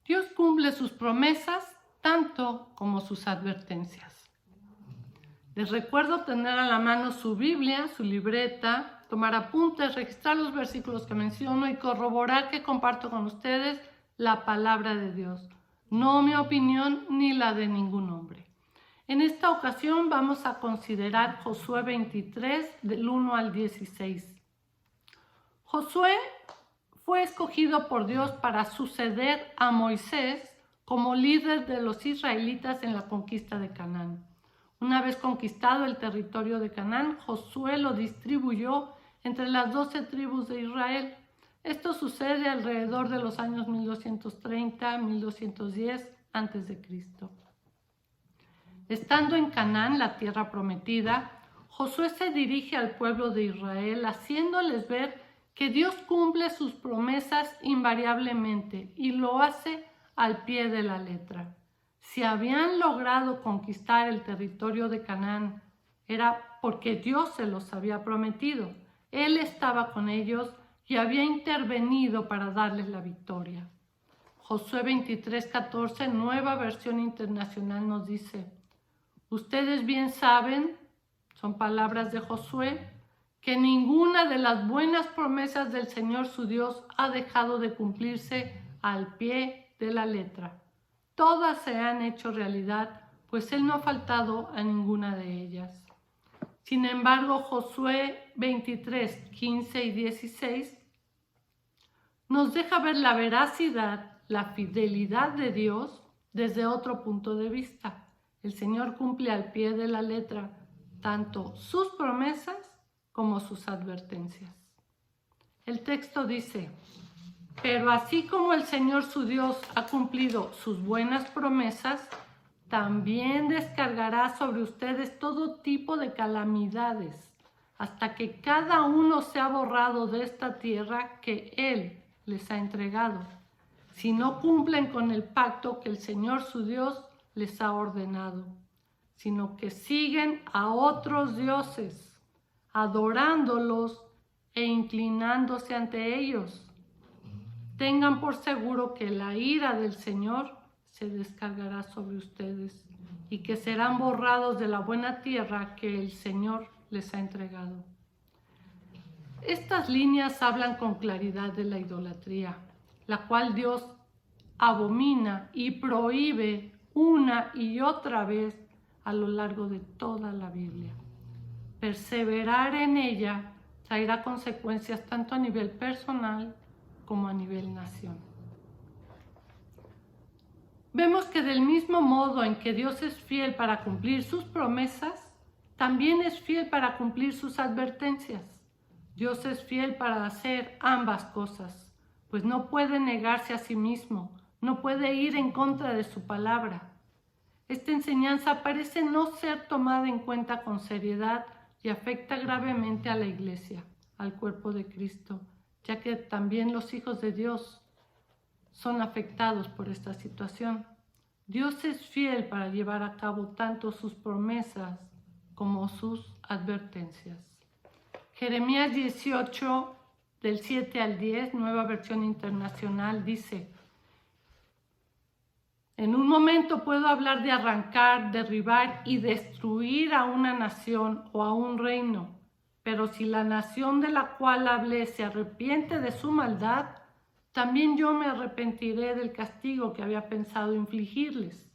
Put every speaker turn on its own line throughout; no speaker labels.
Dios cumple sus promesas tanto como sus advertencias. Les recuerdo tener a la mano su Biblia, su libreta, tomar apuntes, registrar los versículos que menciono y corroborar que comparto con ustedes la palabra de Dios, no mi opinión ni la de ningún hombre. En esta ocasión vamos a considerar Josué 23, del 1 al 16. Josué fue escogido por Dios para suceder a Moisés como líder de los israelitas en la conquista de Canaán. Una vez conquistado el territorio de Canaán, Josué lo distribuyó entre las 12 tribus de Israel. Esto sucede alrededor de los años 1230-1210 a.C. Estando en Canaán, la tierra prometida, Josué se dirige al pueblo de Israel, haciéndoles ver que Dios cumple sus promesas invariablemente y lo hace al pie de la letra. Si habían logrado conquistar el territorio de Canaán, era porque Dios se los había prometido. Él estaba con ellos y había intervenido para darles la victoria. Josué 23:14, nueva versión internacional, nos dice: ustedes bien saben, son palabras de Josué, que ninguna de las buenas promesas del Señor su Dios ha dejado de cumplirse al pie de la letra. Todas se han hecho realidad, pues Él no ha faltado a ninguna de ellas. Sin embargo, Josué 23, 15 y 16 nos deja ver la veracidad, la fidelidad de Dios desde otro punto de vista. El Señor cumple al pie de la letra tanto sus promesas como sus advertencias. El texto dice: pero así como el Señor su Dios ha cumplido sus buenas promesas, también descargará sobre ustedes todo tipo de calamidades, hasta que cada uno sea borrado de esta tierra que Él les ha entregado, si no cumplen con el pacto que el Señor su Dios les ha ordenado, sino que siguen a otros dioses, adorándolos e inclinándose ante ellos. Tengan por seguro que la ira del Señor se descargará sobre ustedes y que serán borrados de la buena tierra que el Señor les ha entregado. Estas líneas hablan con claridad de la idolatría, la cual Dios abomina y prohíbe una y otra vez a lo largo de toda la Biblia. Perseverar en ella traerá consecuencias tanto a nivel personal como a nivel nación. Vemos que del mismo modo en que Dios es fiel para cumplir sus promesas, también es fiel para cumplir sus advertencias. Dios es fiel para hacer ambas cosas, pues no puede negarse a sí mismo, no puede ir en contra de su palabra. Esta enseñanza parece no ser tomada en cuenta con seriedad y afecta gravemente a la Iglesia, al cuerpo de Cristo, ya que también los hijos de Dios son afectados por esta situación. Dios es fiel para llevar a cabo tanto sus promesas como sus advertencias. Jeremías 18, del 7 al 10, nueva versión internacional, dice: en un momento puedo hablar de arrancar, derribar y destruir a una nación o a un reino, pero si la nación de la cual hablé se arrepiente de su maldad, también yo me arrepentiré del castigo que había pensado infligirles.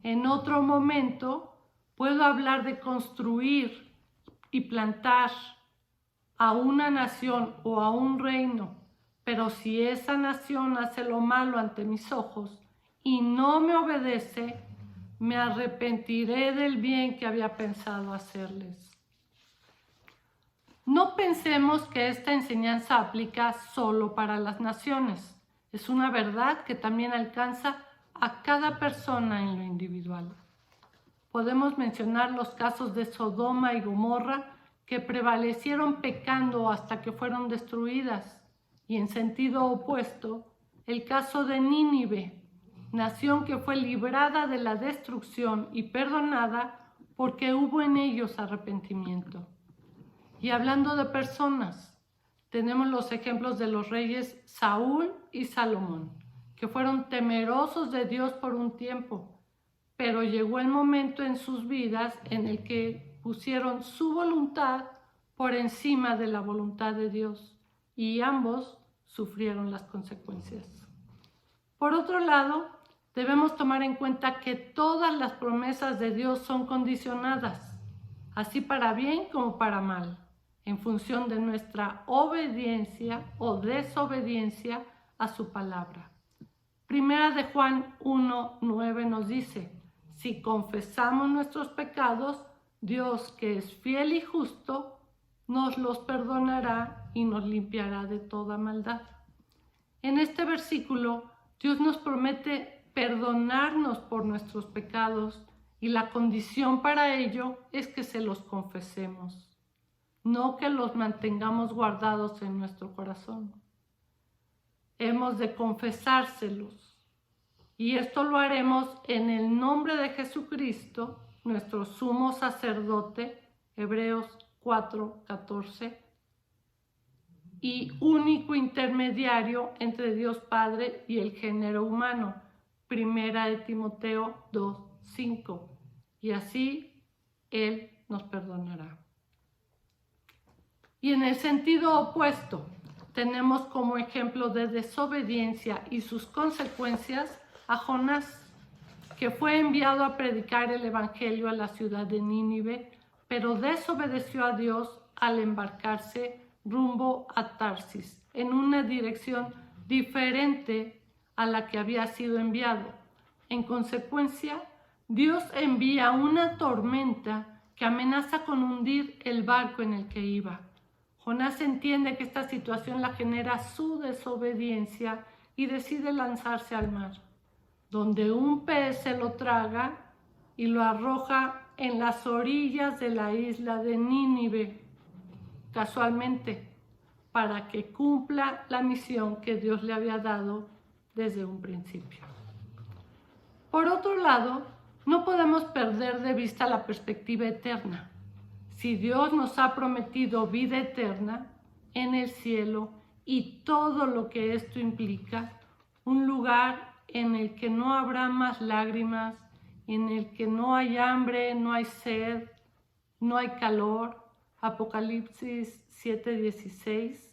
En otro momento puedo hablar de construir y plantar a una nación o a un reino, pero si esa nación hace lo malo ante mis ojos y no me obedece, me arrepentiré del bien que había pensado hacerles. No pensemos que esta enseñanza aplica solo para las naciones. Es una verdad que también alcanza a cada persona en lo individual. Podemos mencionar los casos de Sodoma y Gomorra, que prevalecieron pecando hasta que fueron destruidas, y en sentido opuesto, el caso de Nínive, nación que fue librada de la destrucción y perdonada porque hubo en ellos arrepentimiento. Y hablando de personas, tenemos los ejemplos de los reyes Saúl y Salomón, que fueron temerosos de Dios por un tiempo, pero llegó el momento en sus vidas en el que pusieron su voluntad por encima de la voluntad de Dios y ambos sufrieron las consecuencias. Por otro lado, debemos tomar en cuenta que todas las promesas de Dios son condicionadas, así para bien como para mal, en función de nuestra obediencia o desobediencia a su palabra. Primera de Juan 1:9 nos dice: si confesamos nuestros pecados, Dios, que es fiel y justo, nos los perdonará y nos limpiará de toda maldad. En este versículo, Dios nos promete perdonarnos por nuestros pecados y la condición para ello es que se los confesemos, no que los mantengamos guardados en nuestro corazón. Hemos de confesárselos y esto lo haremos en el nombre de Jesucristo, nuestro sumo sacerdote, Hebreos 4:14, y único intermediario entre Dios Padre y el género humano, Primera de Timoteo 2:5, y así Él nos perdonará. Y en el sentido opuesto, tenemos como ejemplo de desobediencia y sus consecuencias a Jonás, que fue enviado a predicar el evangelio a la ciudad de Nínive, pero desobedeció a Dios al embarcarse rumbo a Tarsis, en una dirección diferente a la que había sido enviado. En consecuencia, Dios envía una tormenta que amenaza con hundir el barco en el que iba. Jonás entiende que esta situación la genera su desobediencia y decide lanzarse al mar, donde un pez se lo traga y lo arroja en las orillas de la isla de Nínive, casualmente, para que cumpla la misión que Dios le había dado desde un principio. Por otro lado, no podemos perder de vista la perspectiva eterna. Si Dios nos ha prometido vida eterna en el cielo y todo lo que esto implica, un lugar en el que no habrá más lágrimas, en el que no hay hambre, no hay sed, no hay calor, Apocalipsis 7:16.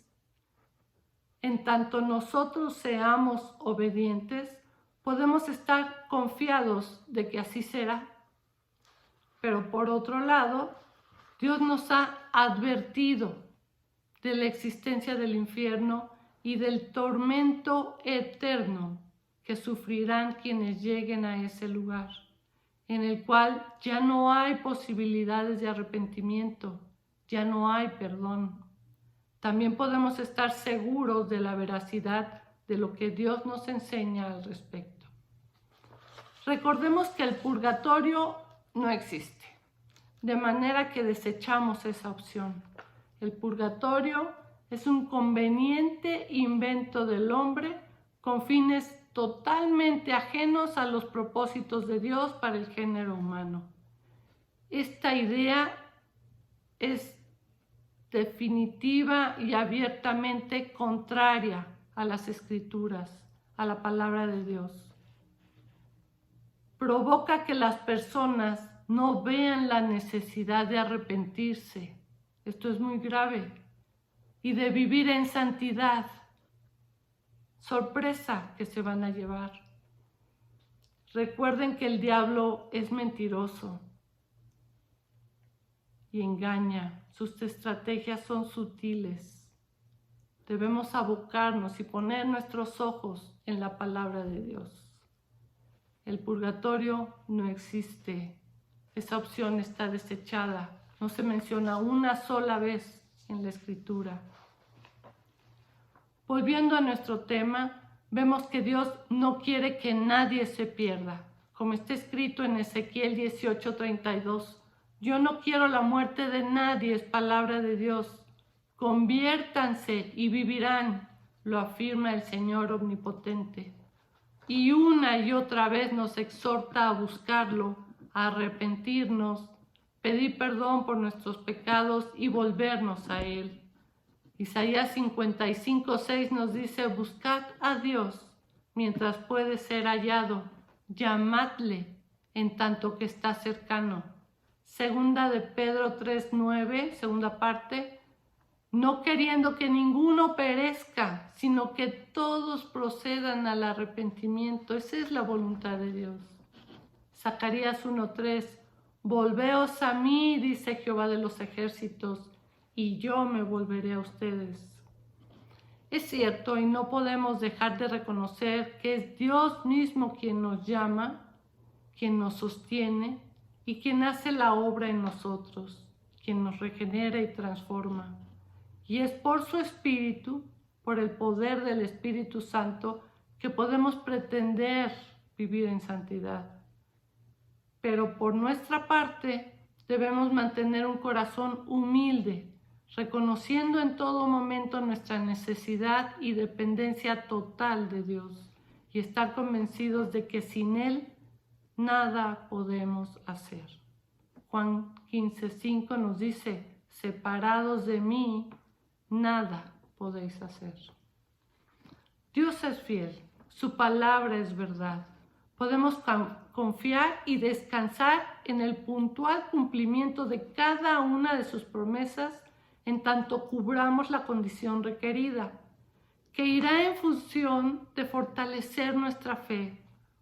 En tanto nosotros seamos obedientes, podemos estar confiados de que así será. Pero por otro lado, Dios nos ha advertido de la existencia del infierno y del tormento eterno que sufrirán quienes lleguen a ese lugar, en el cual ya no hay posibilidades de arrepentimiento, ya no hay perdón. También podemos estar seguros de la veracidad de lo que Dios nos enseña al respecto. Recordemos que el purgatorio no existe, de manera que desechamos esa opción. El purgatorio es un conveniente invento del hombre con fines totalmente ajenos a los propósitos de Dios para el género humano. Esta idea es definitiva y abiertamente contraria a las Escrituras, a la palabra de Dios. Provoca que las personas no vean la necesidad de arrepentirse, esto es muy grave, y de vivir en santidad. Sorpresa que se van a llevar. Recuerden que el diablo es mentiroso y engaña. Sus estrategias son sutiles. Debemos abocarnos y poner nuestros ojos en la palabra de Dios. El purgatorio no existe. Esa opción está desechada. No se menciona una sola vez en la Escritura. Volviendo a nuestro tema, vemos que Dios no quiere que nadie se pierda. Como está escrito en Ezequiel 18:32, yo no quiero la muerte de nadie, es palabra de Dios. Conviértanse y vivirán, lo afirma el Señor omnipotente. Y una y otra vez nos exhorta a buscarlo, a arrepentirnos, pedir perdón por nuestros pecados y volvernos a Él. Isaías 55:6 nos dice: buscad a Dios mientras puede ser hallado. Llamadle en tanto que está cercano. Segunda de Pedro 3:9, segunda parte. No queriendo que ninguno perezca, sino que todos procedan al arrepentimiento. Esa es la voluntad de Dios. Zacarías 1:3. Volveos a mí, dice Jehová de los ejércitos, y yo me volveré a ustedes. Es cierto, y no podemos dejar de reconocer que es Dios mismo quien nos llama, quien nos sostiene y quien hace la obra en nosotros, quien nos regenera y transforma. Y es por su Espíritu, por el poder del Espíritu Santo, que podemos pretender vivir en santidad. Pero por nuestra parte debemos mantener un corazón humilde, reconociendo en todo momento nuestra necesidad y dependencia total de Dios y estar convencidos de que sin Él nada podemos hacer. Juan 15:5 nos dice, separados de mí, nada podéis hacer. Dios es fiel, su palabra es verdad. Podemos confiar y descansar en el puntual cumplimiento de cada una de sus promesas en tanto cubramos la condición requerida, que irá en función de fortalecer nuestra fe,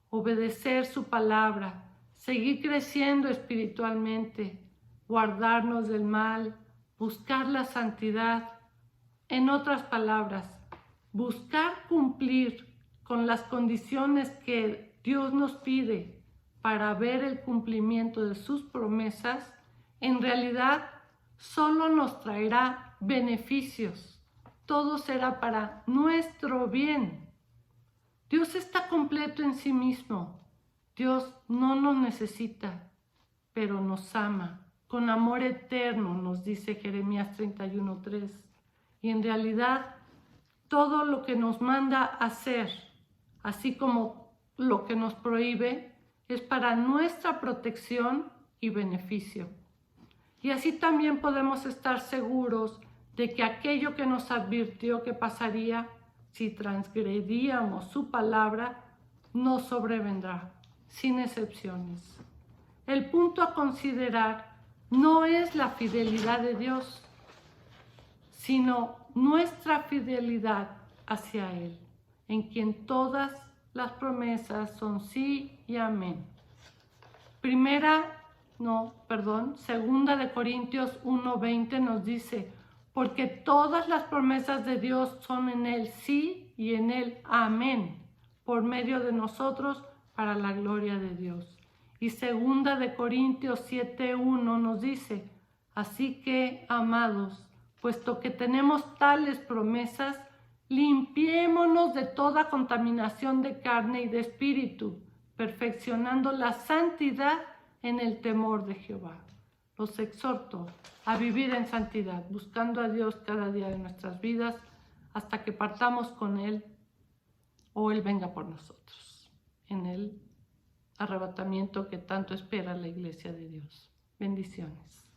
obedecer su palabra, seguir creciendo espiritualmente, guardarnos del mal, buscar la santidad. En otras palabras, buscar cumplir con las condiciones que Dios nos pide para ver el cumplimiento de sus promesas, en realidad solo nos traerá beneficios. Todo será para nuestro bien. Dios está completo en sí mismo. Dios no nos necesita, pero nos ama. Con amor eterno, nos dice Jeremías 31:3. Y en realidad, todo lo que nos manda hacer, así como lo que nos prohíbe, es para nuestra protección y beneficio. Y así también podemos estar seguros de que aquello que nos advirtió que pasaría si transgredíamos su palabra, nos sobrevendrá, sin excepciones. El punto a considerar no es la fidelidad de Dios, sino nuestra fidelidad hacia Él, en quien todas las promesas son sí y amén. Segunda de Corintios 1:20 nos dice, porque todas las promesas de Dios son en Él sí y en Él amén, por medio de nosotros para la gloria de Dios. Y segunda de Corintios 7:1 nos dice, así que, amados, puesto que tenemos tales promesas, limpiémonos de toda contaminación de carne y de espíritu, perfeccionando la santidad en el temor de Jehová. Los exhorto a vivir en santidad, buscando a Dios cada día de nuestras vidas, hasta que partamos con Él o Él venga por nosotros, en el arrebatamiento que tanto espera la Iglesia de Dios. Bendiciones.